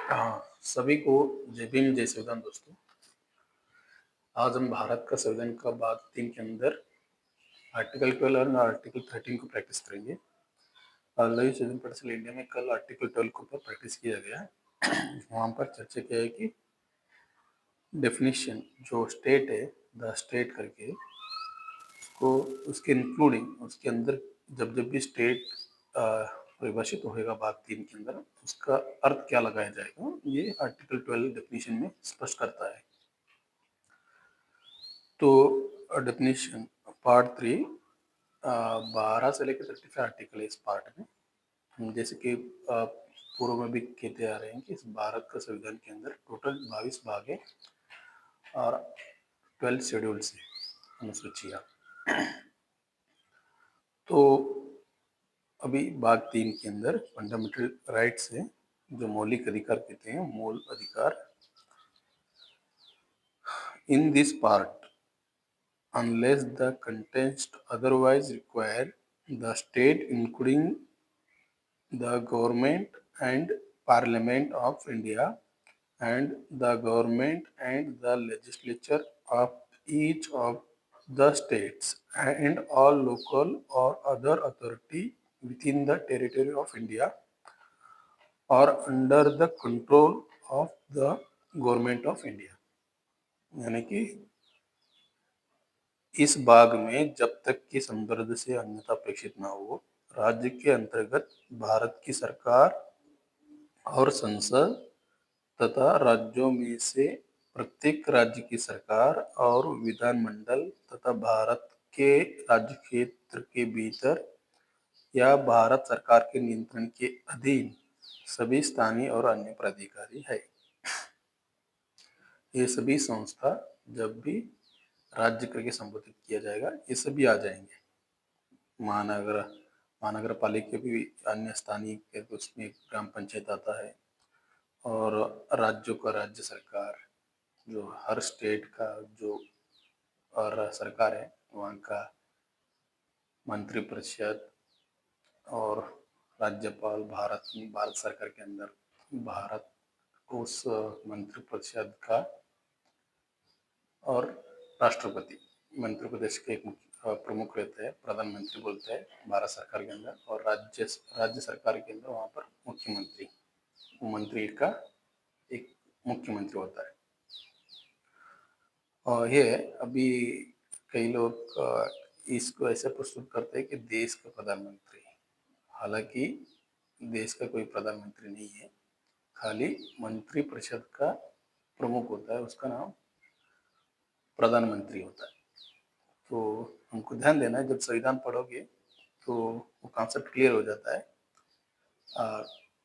सभी को जय भीम जय संविधान दोस्तों। आज हम भारत का संविधान का भाग 3 के अंदर आर्टिकल 12 और आर्टिकल 13 को प्रैक्टिस करेंगे। लवी संविधान पाठशाला इंडिया में कल आर्टिकल 12 के ऊपर प्रैक्टिस किया गया। वहाँ पर चर्चा किया है कि डेफिनेशन जो स्टेट है, द स्टेट करके उसको उसके इंक्लूडिंग उसके अंदर जब जब भी स्टेट परिभाषित होगा भाग 3 के अंदर, उसका अर्थ क्या लगाया जाएगा, ये आर्टिकल 12 डेफिनेशन में स्पष्ट करता है। तो डेफिनेशन पार्ट 3 12 से लेकर 35 आर्टिकल है इस पार्ट में। जैसे कि पूर्व में भी कहते आ रहे हैं कि इस भारत का संविधान के अंदर टोटल 22 भाग है और 12 शेड्यूल्स है, अनुसूचियाँ। तो अभी भाग 3 के अंदर फंडामेंटल राइट्स है, जो मौलिक अधिकार कहते हैं, मूल अधिकार। In this part, unless the context otherwise require, the state, including the government and parliament of India and the government and the legislature of each of the states and all local or other authority within the territory of India or under the control of the government of India। यानी कि इस भाग में जब तक कि संदर्भ से अन्यथा अपेक्षित न हो, राज्य के अंतर्गत भारत की सरकार और संसद तथा राज्यों में से प्रत्येक राज्य की सरकार और विधानमंडल तथा भारत के राज्य क्षेत्र के भीतर या भारत सरकार के नियंत्रण के अधीन सभी स्थानीय और अन्य प्राधिकारी है। ये सभी संस्था जब भी राज्य करके संबोधित किया जाएगा, ये सभी आ जाएंगे। महानगर महानगर पालिका भी अन्य स्थानीय के उसमें ग्राम पंचायत आता है। और राज्यों का राज्य सरकार, जो हर स्टेट का जो और सरकार है, वहाँ का मंत्रिपरिषद और राज्यपाल, भारत सरकार के अंदर भारत उस मंत्रिपरिषद का और राष्ट्रपति, मध्य प्रदेश के एक प्रमुख रहते हैं, प्रधानमंत्री बोलते हैं भारत सरकार के अंदर, और राज्य सरकार के अंदर वहाँ पर मुख्यमंत्री, मंत्री का एक मुख्यमंत्री होता है। और ये अभी कई लोग इसको ऐसे प्रस्तुत करते हैं कि देश का प्रधानमंत्री, हालांकि देश का कोई प्रधानमंत्री नहीं है, खाली मंत्रिपरिषद का प्रमुख होता है, उसका नाम प्रधानमंत्री होता है। तो हमको ध्यान देना है, जब संविधान पढ़ोगे तो वो कॉन्सेप्ट क्लियर हो जाता है।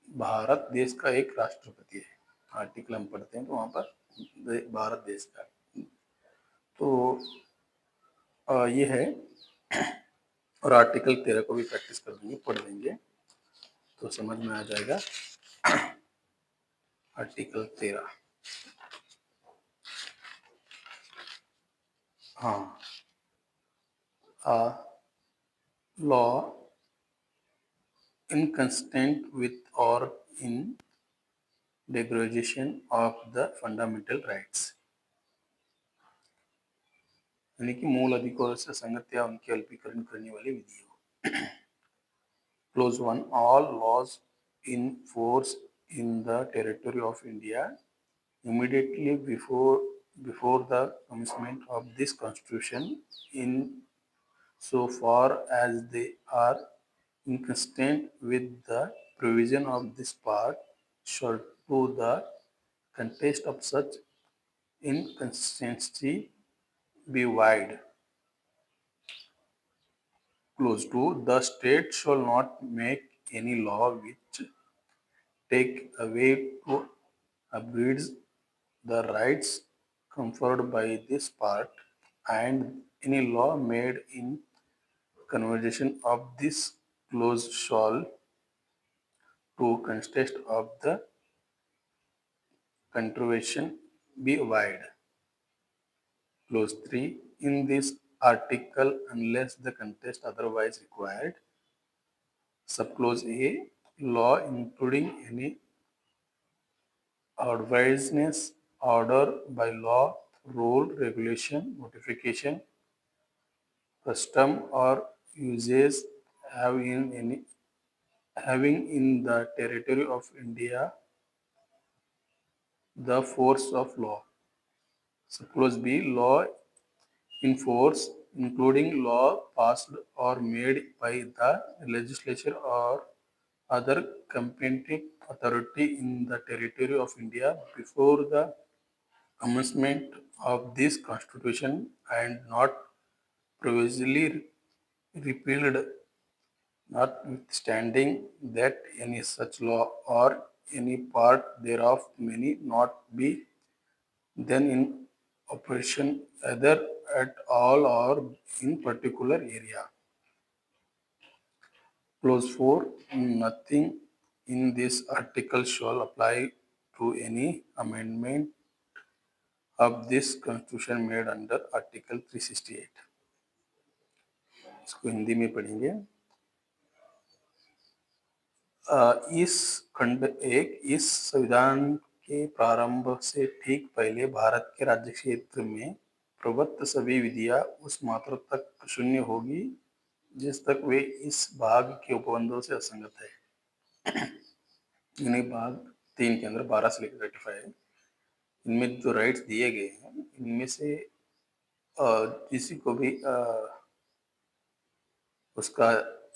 भारत देश का एक राष्ट्रपति है, आर्टिकल हम पढ़ते हैं तो वहाँ पर भारत देश का, तो ये है। और आर्टिकल 13 को भी प्रैक्टिस कर देंगे, पढ़ लेंगे तो समझ में आ जाएगा। आर्टिकल 13, हाँ, law inconsistent with or in degradation of the fundamental rights, यानी कि मूल अधिकारों से संगत या उनके अल्पीकरण करने वाली विधियों। Clause 1, all laws in force in the territory of India immediately before the commencement of this constitution, in so far as they are inconsistent with the provision of this part, shall to the contest of such inconsistency be wide. Clause 2, the state shall not make any law which take away to abridge the rights conferred by this part, and any law made in conversation of this clause shall to contest of the controversy be wide. Clause 3, in this article, unless the contest otherwise required, subclause A, law including any advisedness, order by law, rule, regulation, notification, custom, or uses have in any having in the territory of India the force of law. Suppose B. Law in force, including law passed or made by the legislature or other competent authority in the territory of India before the commencement of this constitution and not previously repealed, notwithstanding that any such law or any part thereof may not be then in operation either at all or in particular area. Clause 4. Nothing in this article shall apply to any amendment of this constitution made under Article 368. इसको हिंदी में पढ़ेंगे। इस खंड एक इस संविधान के प्रारंभ से ठीक पहले भारत के राज्य क्षेत्र में प्रवृत्त सभी विधियां उस मात्रा तक शून्य होगी जिस तक वे इस भाग के उपबंधों से असंगत है। यानी भाग 3 के अंदर 12 से लेकर 35 इनमें जो राइट्स दिए गए हैं इनमें से किसी को भी उसका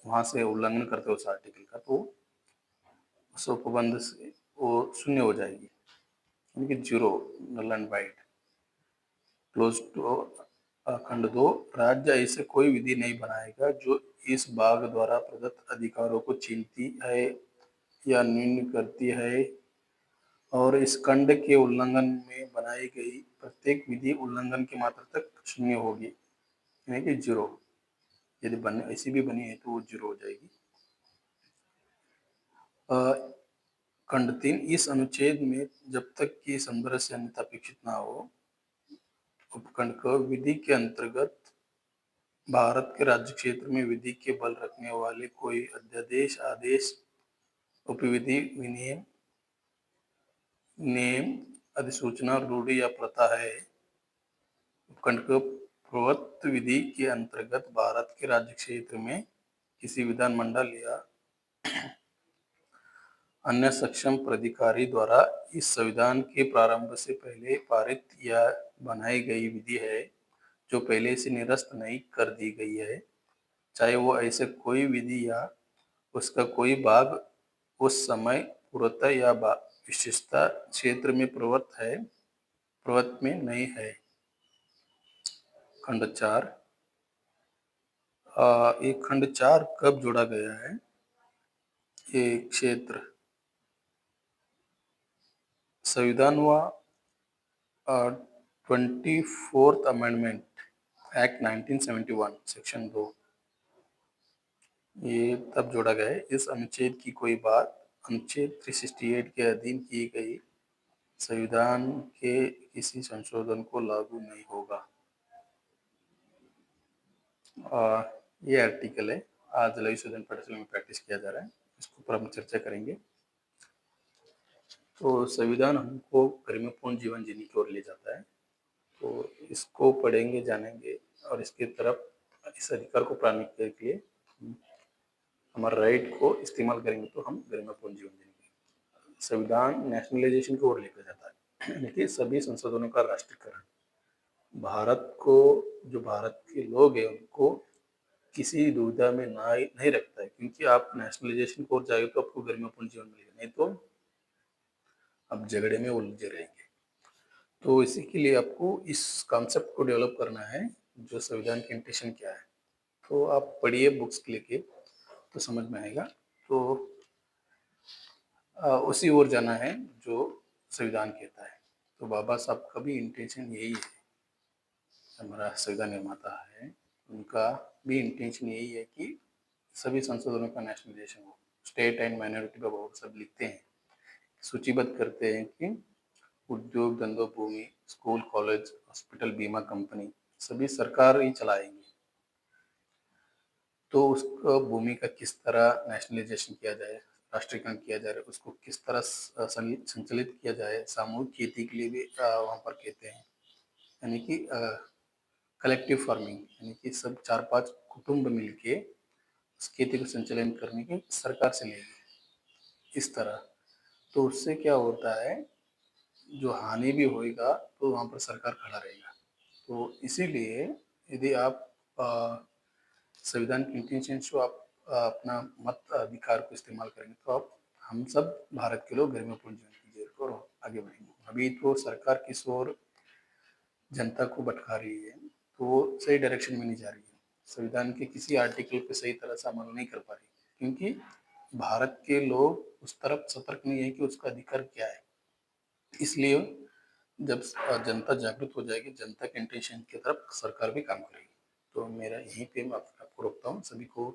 वहां से उल्लंघन करते हो उस आर्टिकल का तो उस उपबंध से वो शून्य हो जाएगी, यानी कि zero, null and void. Close to खंड 2। राज्य ऐसे कोई विधि नहीं बनाएगा जो इस भाग द्वारा प्रदत्त अधिकारों को छीनती है या न्यून करती है और इस खंड के उल्लंघन में बनाई गई प्रत्येक विधि उल्लंघन की मात्रा तक शून्य होगी, यानी कि जीरो। यदि ऐसी भी बनी है तो वो जीरो हो जाएगी। खंड 3। इस अनुच्छेद में जब तक कि संदर्भ से अन्यथा अपेक्षित ना हो, उपखंड को विधि के अंतर्गत भारत के राज्य क्षेत्र में विधि के बल रखने वाले कोई अध्यादेश, आदेश, उपविधि, विनियम, नियम, अधिसूचना, रूढ़ि या प्रथा है। उपखंड को प्रवृत्त विधि के अंतर्गत भारत के राज्य क्षेत्र में किसी विधानमंडल या अन्य सक्षम प्राधिकारी द्वारा इस संविधान के प्रारंभ से पहले पारित या बनाई गई विधि है जो पहले से निरस्त नहीं कर दी गई है, चाहे वो ऐसे कोई विधि या उसका कोई भाग उस समय पूर्वता या विशेषता क्षेत्र में प्रवृत्त में नहीं है। खंड 4। ये खंड 4 कब जोड़ा गया है? ये क्षेत्र संविधान व 24th अमेंडमेंट एक्ट 1971 सेक्शन 2 ये तब जोड़ा गया है। इस अनुच्छेद की कोई बात अनुच्छेद 368 के अधीन की गई संविधान के किसी संशोधन को लागू नहीं होगा। ये आर्टिकल है, आज लघु सदन पाठशाला में प्रैक्टिस किया जा रहा है, इसके ऊपर हम चर्चा करेंगे। तो संविधान हमको गरिमापूर्ण जीवन जीने की ओर ले जाता है, तो इसको पढ़ेंगे, जानेंगे और इसके तरफ इस अधिकार को प्राप्त के लिए हमारे राइट को इस्तेमाल करेंगे तो हम गरिमापूर्ण जीवन जीएंगे। संविधान नेशनलाइजेशन की ओर लेकर जाता है, यानी कि सभी संसाधनों का राष्ट्रीयकरण। भारत को, जो भारत के लोग हैं उनको किसी दुविधा में नहीं रखता है, क्योंकि आप नेशनलाइजेशन की ओर जाएंगे तो आपको गरिमापूर्ण जीवन मिलेगा, नहीं तो आप झगड़े में उलझे रहेंगे। तो इसी के लिए आपको इस कॉन्सेप्ट को डेवलप करना है, जो संविधान की इंटेंशन क्या है। तो आप पढ़िए बुक्स लेके तो समझ में आएगा। तो उसी ओर जाना है जो संविधान कहता है। तो बाबा साहब का भी इंटेंशन यही है, हमारा संविधान निर्माता है, उनका भी इंटेंशन यही है कि सभी संशोधनों का नेशनलाइजेशन हो। स्टेट एंड माइनॉरिटी का बहुत सब लिखते हैं, सूचीबद्ध करते हैं कि उद्योग, धंधों, भूमि, स्कूल, कॉलेज, हॉस्पिटल, बीमा कंपनी सभी सरकार ही चलाएंगी। तो उसको भूमि का किस तरह नेशनलाइजेशन किया जाए, राष्ट्रीयकरण किया जा रहा है, उसको किस तरह संचालित किया जाए। सामूहिक खेती के लिए भी वहाँ पर कहते हैं, यानी कि कलेक्टिव फार्मिंग, यानी कि सब 4-5 कुटुंब मिलके उस खेती को संचालन करने की सरकार से लेंगे, इस तरह। तो उससे क्या होता है, जो हानि भी होएगा तो वहाँ पर सरकार खड़ा रहेगा। तो इसीलिए यदि आप संविधान की इंटेंशंस को आप अपना मत अधिकार को इस्तेमाल करेंगे तो आप हम सब भारत के लोग गरिमापूर्ण जीवन जी और आगे बढ़ेंगे। अभी तो सरकार किस ओर जनता को भटका रही है, तो वो सही डायरेक्शन में नहीं जा रही है। संविधान के किसी आर्टिकल पे सही तरह से अमल नहीं कर पा रही, क्योंकि भारत के लोग उस तरफ सतर्क नहीं है कि उसका अधिकार क्या है। इसलिए जब जनता जागृत हो जाएगी, जनता के इंटेंशन की तरफ सरकार भी काम करेगी। तो मेरा यहीं पे मैं आपको रोकता हूँ। सभी को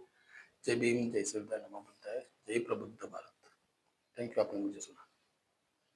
जय भीम, जय संविधान, नमो बुद्धाय, जय प्रबुद्ध भारत। थैंक यू, आपने मुझे सुना।